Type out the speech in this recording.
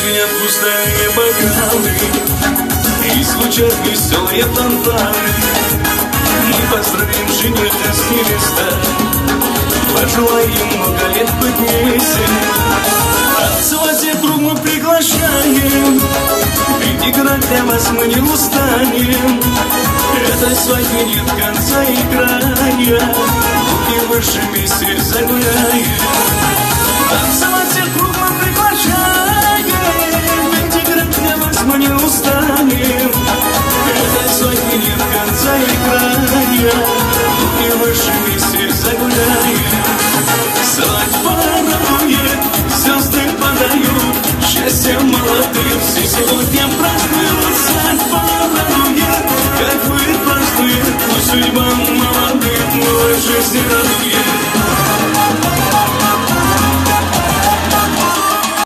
звенят пустые бокалы и звучат веселые фонтаны. Мы поздравим жениха с невестой, пожелаем много лет быть вместе. Танцевать круг мы приглашаем, ведь играть для вас мы не устанем. Этой свадьбе нет конца и края, и выше вместе загуляем. Танцевать круг мы приглашаем, ведь играть для вас мы не устанем. Этой свадьбе нет конца и края, и выше вместе загуляем. Свадьба радует, звезды подают, счастье молодым все сегодня празднуют. Свадьба радует, как вы празднует, пусть судьба молодым новой жизни радует.